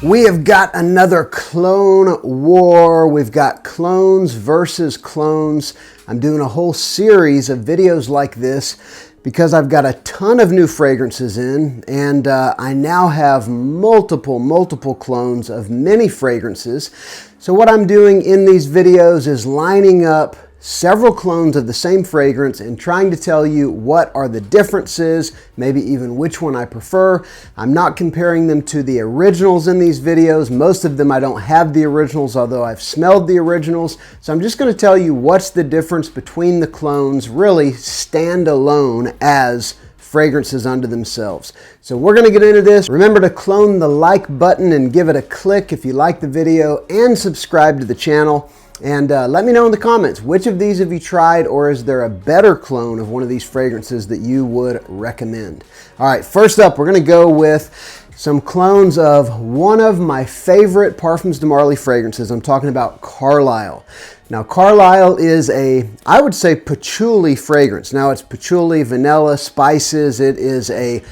We have got another clone war. We've got clones versus clones. I'm doing a whole series of videos like this because I've got a ton of new fragrances in, and I now have multiple clones of many fragrances. So what I'm doing in these videos is lining up several clones of the same fragrance and trying to tell you what are the differences, maybe even which one I prefer. I'm not comparing them to the originals in these videos. Most of them I don't have the originals, although I've smelled the originals. So I'm just going to tell you what's the difference between the clones, really stand alone as fragrances unto themselves. So we're going to get into this. Remember to clone the like button and give it a click if you like the video, and subscribe to the channel. And let me know in the comments, which of these have you tried, or is there a better clone of one of these fragrances that you would recommend? All right, first up, we're gonna go with some clones of one of my favorite Parfums de Marly fragrances. I'm talking about Carlisle. Now, Carlisle is I would say patchouli fragrance. Now, it's patchouli, vanilla, spices. It is a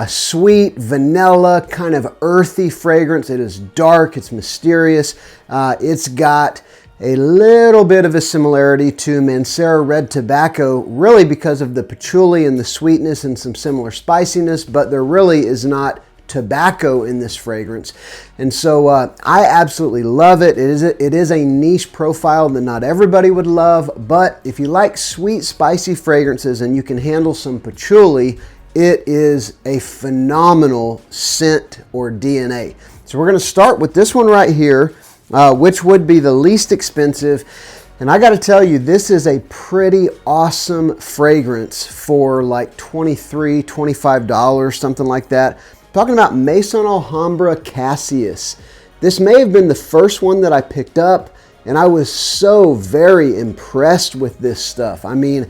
sweet, vanilla, kind of earthy fragrance. It is dark, it's mysterious. It's got a little bit of a similarity to Mancera Red Tobacco, really because of the patchouli and the sweetness and some similar spiciness, but there really is not tobacco in this fragrance. And so I absolutely love it. It is a niche profile that not everybody would love, but if you like sweet, spicy fragrances and you can handle some patchouli, it is a phenomenal scent or DNA. So we're gonna start with this one right here, which would be the least expensive. And I got to tell you, this is a pretty awesome fragrance for like $23, $25, something like that. I'm talking about Maison Alhambra Cassius. This may have been the first one that I picked up, and I was so very impressed with this stuff. I mean,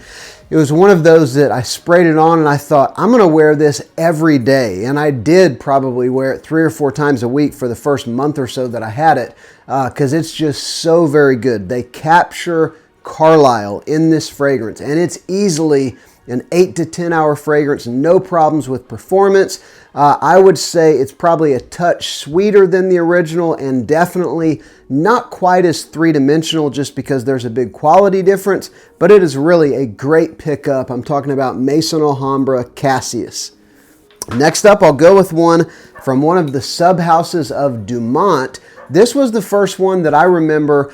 it was one of those that I sprayed it on and I thought, I'm gonna wear this every day. And I did probably wear it 3 or 4 times a week for the first month or so that I had it, because it's just so very good. They capture Carlisle in this fragrance, and it's easily an 8 to 10 hour fragrance, no problems with performance. I would say it's probably a touch sweeter than the original, and definitely not quite as three-dimensional just because there's a big quality difference, but it is really a great pickup. I'm talking about Maison Alhambra Cassius. Next up, I'll go with one from one of the sub-houses of Dumont. This was the first one that I remember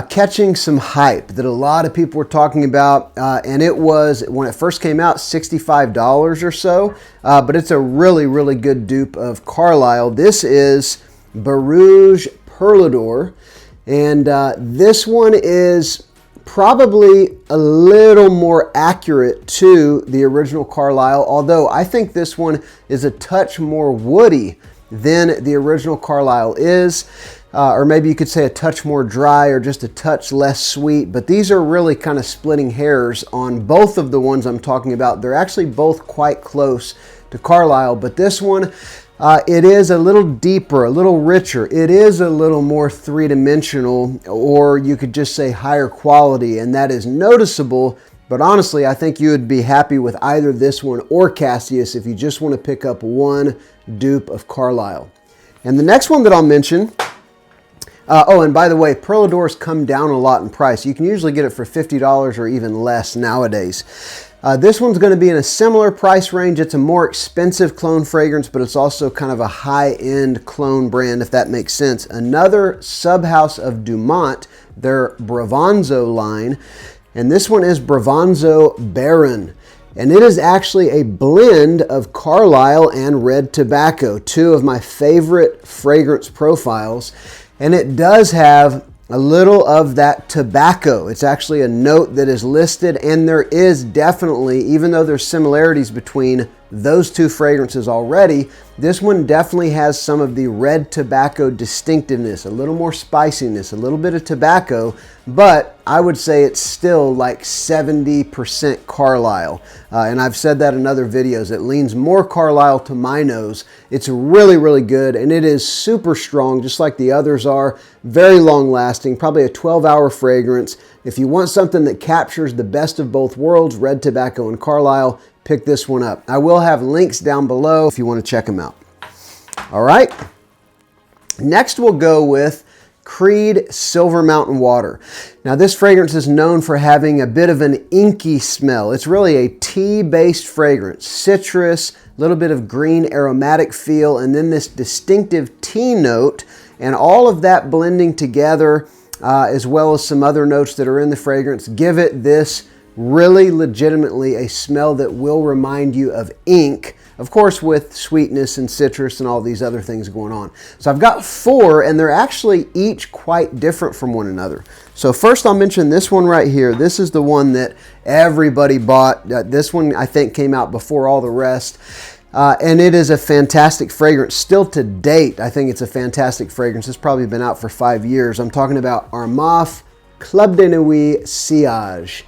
catching some hype that a lot of people were talking about, and it was, when it first came out, $65 or so, but it's a really good dupe of Carlisle. This is Barouge Perlador, and this one is probably a little more accurate to the original Carlisle, although I think this one is a touch more woody than the original Carlisle is. Or maybe you could say a touch more dry or just a touch less sweet, but these are really kind of splitting hairs on both of the ones I'm talking about. They're actually both quite close to Carlisle, but this one, it is a little deeper, a little richer. It is a little more three-dimensional, or you could just say higher quality, and that is noticeable. But honestly, I think you would be happy with either this one or Cassius if you just want to pick up one dupe of Carlisle. And the next one that I'll mention, oh, and by the way, Perladors come down a lot in price. You can usually get it for $50 or even less nowadays. This one's going to be in a similar price range. It's a more expensive clone fragrance, but it's also kind of a high-end clone brand, if that makes sense. Another sub-house of Dumont, their Bravanzo line, and this one is Bravanzo Baron. And it is actually a blend of Carlisle and Red Tobacco, two of my favorite fragrance profiles. And it does have a little of that tobacco. It's actually a note that is listed, and there is definitely, even though there's similarities between those two fragrances already, this one definitely has some of the Red Tobacco distinctiveness, a little more spiciness, a little bit of tobacco, but I would say it's still like 70% Carlisle. And I've said that in other videos. It leans more Carlisle to my nose. It's really good, and it is super strong, just like the others are. Very long lasting, probably a 12-hour fragrance. If you want something that captures the best of both worlds, Red Tobacco and Carlisle, pick this one up. I will have links down below if you want to check them out. All right. Next, we'll go with Creed Silver Mountain Water. Now, this fragrance is known for having a bit of an inky smell. It's really a tea-based fragrance, citrus, a little bit of green aromatic feel, and then this distinctive tea note, and all of that blending together, as well as some other notes that are in the fragrance, give it this really legitimately a smell that will remind you of ink, of course with sweetness and citrus and all these other things going on. So I've got 4, and they're actually each quite different from one another. So first I'll mention this one right here. This is the one that everybody bought. This one I think came out before all the rest. And it is a fantastic fragrance. Still to date, I think it's a fantastic fragrance. It's probably been out for 5 years. I'm talking about Armaf Club de Nuit Sillage.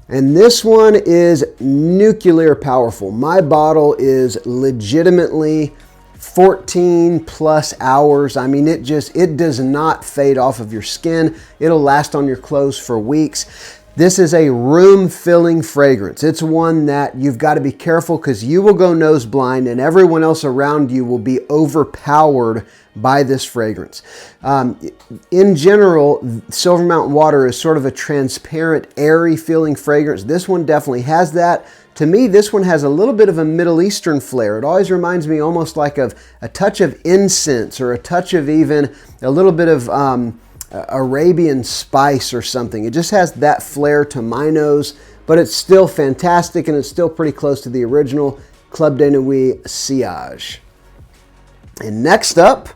And this one is nuclear powerful. My bottle is legitimately 14 plus hours. I mean, it does not fade off of your skin. It'll last on your clothes for weeks. This is a room-filling fragrance. It's one that you've got to be careful because you will go nose blind and everyone else around you will be overpowered by this fragrance. In general, Silver Mountain Water is sort of a transparent, airy-feeling fragrance. This one definitely has that. To me, this one has a little bit of a Middle Eastern flair. It always reminds me almost like of a touch of incense or a touch of even a little bit of Arabian spice or something. It just has that flair to my nose, but it's still fantastic and it's still pretty close to the original Club de Nuit Sillage. And next up,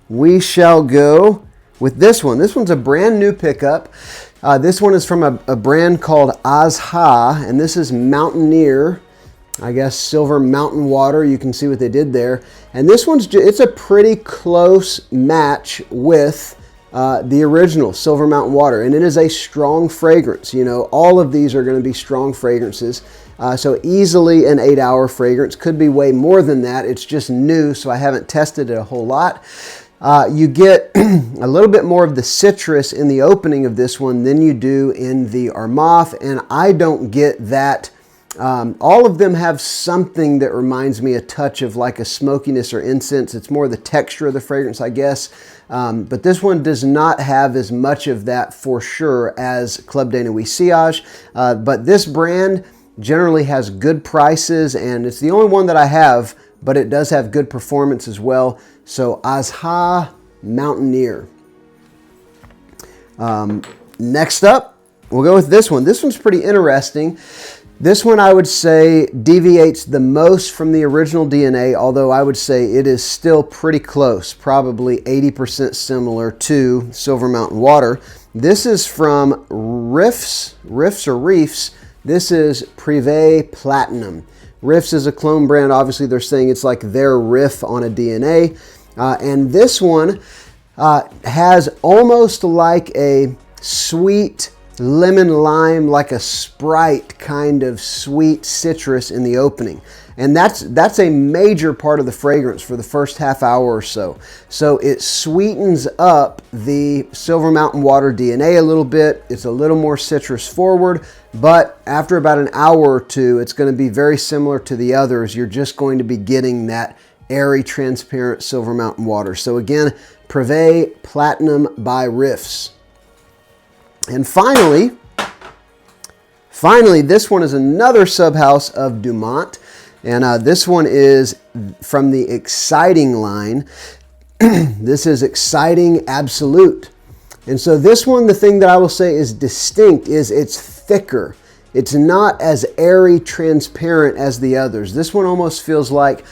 we shall go with this one. This one's a brand new pickup. This one is from a brand called Althair, and this is Mountaineer, I guess Silver Mountain Water. You can see what they did there. And this one's, it's a pretty close match with the original Silver Mountain Water, and it is a strong fragrance. You know, all of these are going to be strong fragrances, so easily an 8-hour fragrance. Could be way more than that. It's just new, so I haven't tested it a whole lot. You get a little bit more of the citrus in the opening of this one than you do in the Armaf, and I don't get that. All of them have something that reminds me a touch of like a smokiness or incense. It's more the texture of the fragrance, I guess. But this one does not have as much of that for sure as Club de Nuit Sillage. But this brand generally has good prices, and it's the only one that I have, but it does have good performance as well. So Althair Mountaineer. Next up, we'll go with this one. This one's pretty interesting. This one I would say deviates the most from the original DNA, although I would say it is still pretty close, probably 80% similar to Silver Mountain Water. This is from Riffs. This is Privé Platinum. Riffs is a clone brand. Obviously, they're saying it's like their riff on a DNA. And this one has almost like a sweet lemon lime, like a Sprite kind of sweet citrus in the opening. And that's a major part of the fragrance for the first half hour or so. So it sweetens up the Silver Mountain Water DNA a little bit. It's a little more citrus forward, but after about an hour or two, it's going to be very similar to the others. You're just going to be getting that airy, transparent Silver Mountain Water. So again, Privé Platinum by Riffs. And finally, this one is another subhouse of Dumont, and this one is from the Exciting line. This is Exciting Absolute. And so this one, the thing that I will say is distinct is it's thicker. It's not as airy, transparent as the others. This one almost feels like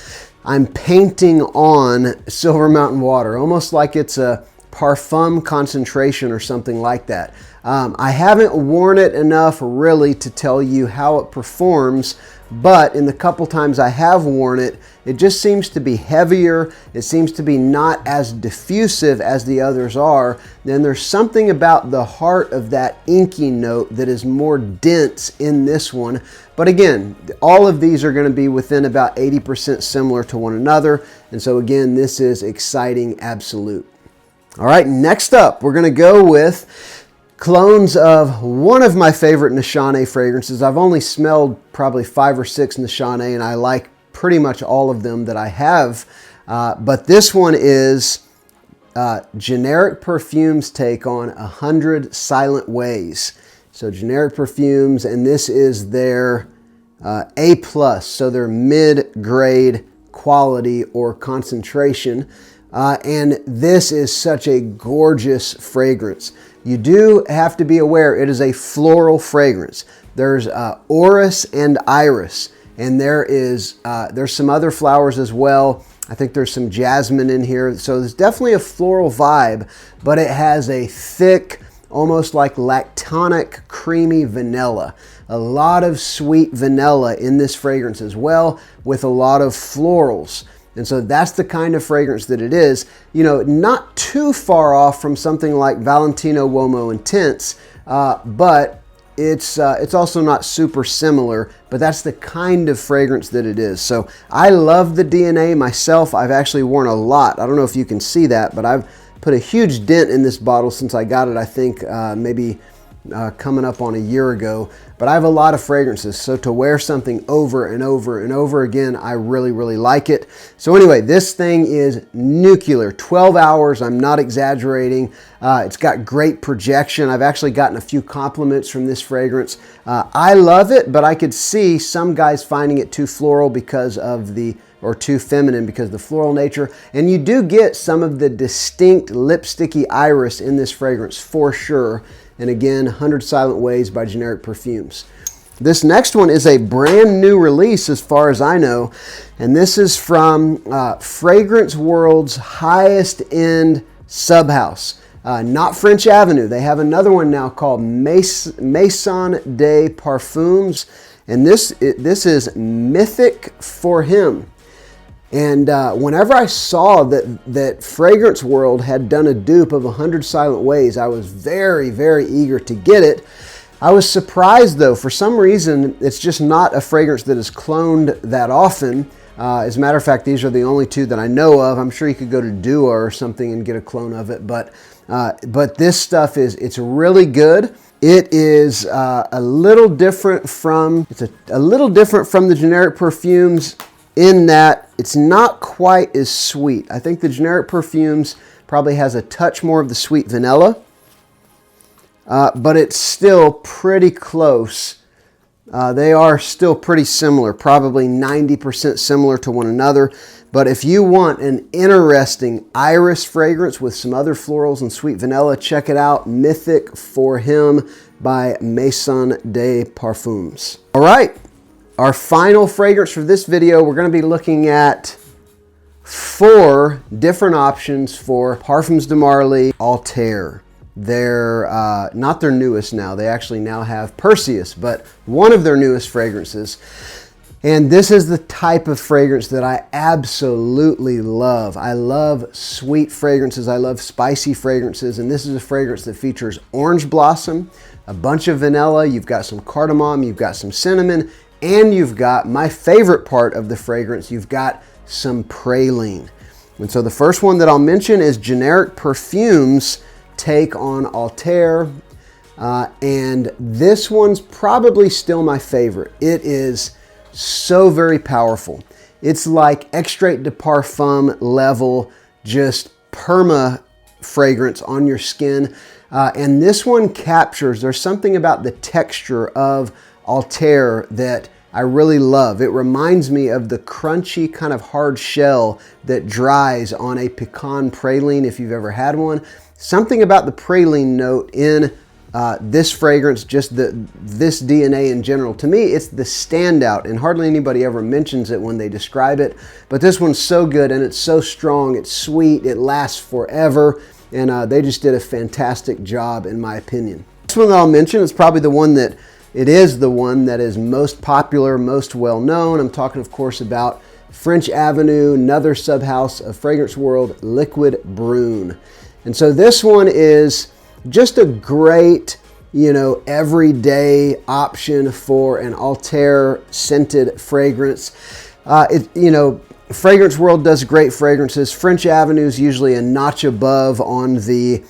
I'm painting on Silver Mountain Water, almost like it's a Parfum concentration or something like that. I haven't worn it enough really to tell you how it performs, but in the couple times I have worn it, it just seems to be heavier. It seems to be not as diffusive as the others are. Then there's something about the heart of that inky note that is more dense in this one. But again, all of these are going to be within about 80% similar to one another. And so again, this is Exciting Absolute. All right, next up, we're going to go with clones of one of my favorite Nishane fragrances. I've only smelled probably 5 or 6 Nishane, and I like pretty much all of them that I have. But this one is Generic Perfumes take on 100 Silent Ways. So Generic Perfumes, and this is their A+, so their mid-grade quality or concentration. And this is such a gorgeous fragrance. You do have to be aware it is a floral fragrance. There's orris and iris, and there's some other flowers as well. I think there's some jasmine in here. So there's definitely a floral vibe, but it has a thick, almost like lactonic, creamy vanilla. A lot of sweet vanilla in this fragrance as well, with a lot of florals. And so that's the kind of fragrance that it is. You know, not too far off from something like Valentino Uomo Intense, but it's also not super similar, but that's the kind of fragrance that it is. So I love the DNA myself. I've actually worn a lot. I don't know if you can see that, but I've put a huge dent in this bottle since I got it, I think maybe coming up on a year ago. But I have a lot of fragrances, so to wear something over and over and over again, I really, really like it. So anyway, this thing is nuclear, 12 hours, I'm not exaggerating. It's got great projection. I've actually gotten a few compliments from this fragrance. I love it, but I could see some guys finding it too floral because of or too feminine because of the floral nature. And you do get some of the distinct lipsticky iris in this fragrance for sure. And again, 100 Silent Ways by Generic Perfumes. This next one is a brand new release as far as I know. And this is from Fragrance World's highest end subhouse. Not French Avenue. They have another one now called Maison des Parfums. And this is Mythique for him. And whenever I saw that Fragrance World had done a dupe of 100 Silent Ways, I was very, very eager to get it. I was surprised though, for some reason, it's just not a fragrance that is cloned that often. As a matter of fact, these are the only two that I know of. I'm sure you could go to Dua or something and get a clone of it, but this stuff it's really good. It is a little different from, a little different from the Generic Perfumes in that it's not quite as sweet. I think the Generic Perfumes probably has a touch more of the sweet vanilla, but it's still pretty close. They are still pretty similar, probably 90% similar to one another. But if you want an interesting iris fragrance with some other florals and sweet vanilla, check it out, Mythique for Him by Maison des Parfums. All right. Our final fragrance for this video, we're going to be looking at 4 different options for Parfums de Marly Althair. They're not their newest now. They actually now have Perseus, but one of their newest fragrances. And this is the type of fragrance that I absolutely love. I love sweet fragrances. I love spicy fragrances. And this is a fragrance that features orange blossom, a bunch of vanilla. You've got some cardamom, you've got some cinnamon, and you've got my favorite part of the fragrance, you've got some praline. And so the first one that I'll mention is Generic Perfumes take on Althair. And this one's probably still my favorite. It is so very powerful. It's like extrait de parfum level, just perma fragrance on your skin. And this one captures, there's something about the texture of Althair that I really love. It reminds me of the crunchy kind of hard shell that dries on a pecan praline if you've ever had one. Something about the praline note in this fragrance, just this DNA in general. To me, it's the standout, and hardly anybody ever mentions it when they describe it. But this one's so good, and it's so strong, it's sweet, it lasts forever, and they just did a fantastic job in my opinion. This one that I'll mention is probably the one that it is the one that is most popular, most well known. I'm talking, of course, about French Avenue, another subhouse of Fragrance World, Liquid Brune. And so this one is just a great, everyday option for an Althair scented fragrance. Fragrance World does great fragrances. French Avenue is usually a notch above on the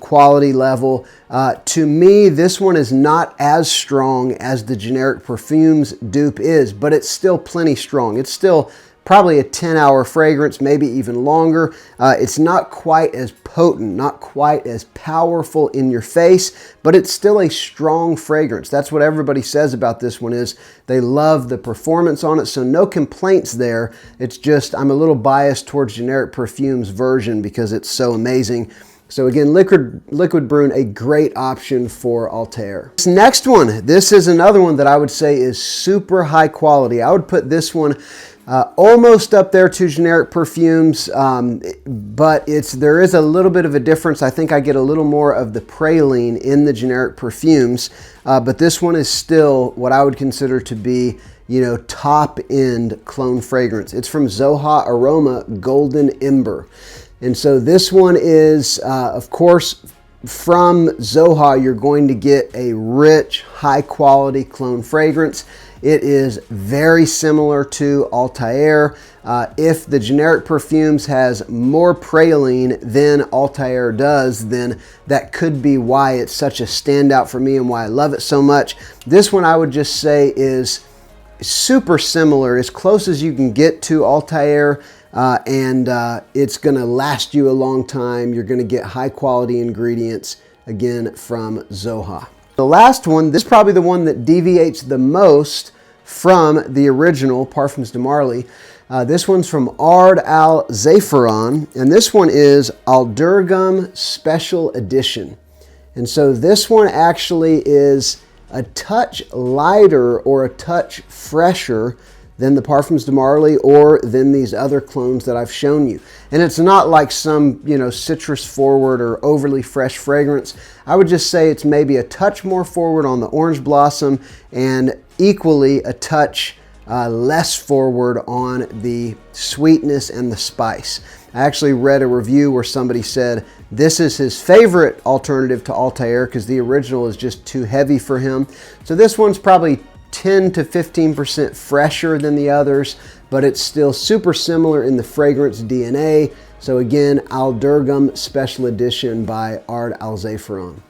quality level. To me, this one is not as strong as the Generic Perfumes dupe is, but it's still plenty strong. It's still probably a 10-hour fragrance, maybe even longer. It's not quite as potent, not quite as powerful in your face, but it's still a strong fragrance. That's what everybody says about this one, is they love the performance on it, so no complaints there. It's just I'm a little biased towards Generic Perfumes version because it's so amazing. So again, Liquid Brune, a great option for Althair. This next one, this is another one that I would say is super high quality. I would put this one almost up there to Generic Perfumes, but there is a little bit of a difference. I think I get a little more of the praline in the Generic Perfumes, but this one is still what I would consider to be, you know, top-end clone fragrance. It's from Zoha Aroma Golden Ember. And so this one is, of course, from Zoha, you're going to get a rich, high-quality clone fragrance. It is very similar to Althair. If the Generic Perfumes has more praline than Althair does, then that could be why it's such a standout for me and why I love it so much. This one I would just say is super similar, as close as you can get to Althair. It's going to last you a long time. You're going to get high quality ingredients, again, from Zoha. The last one, this is probably the one that deviates the most from the original Parfums de Marly. This one's from Ard Al Zayfaron, and this one is Aldurgum Special Edition. And so this one actually is a touch lighter or a touch fresher than the Parfums de Marly or than these other clones that I've shown you. And it's not like some, you know, citrus forward or overly fresh fragrance. I would just say it's maybe a touch more forward on the orange blossom and equally a touch less forward on the sweetness and the spice. I actually read a review where somebody said this is his favorite alternative to Althair because the original is just too heavy for him. So this one's probably 10 to 15% fresher than the others, but it's still super similar in the fragrance DNA. So again, Aldurgum Special Edition by Ard Al Zayfaron.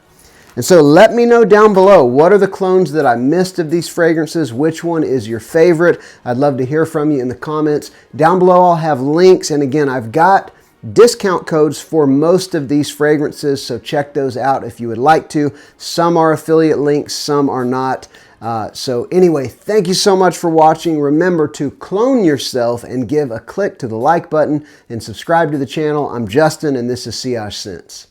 And so let me know down below, what are the clones that I missed of these fragrances? Which one is your favorite? I'd love to hear from you in the comments. Down below I'll have links, and again, I've got discount codes for most of these fragrances, so check those out if you would like to. Some are affiliate links, some are not. So anyway, thank you so much for watching. Remember to clone yourself and give a click to the like button and subscribe to the channel. I'm Justin, and this is Sillage Scents.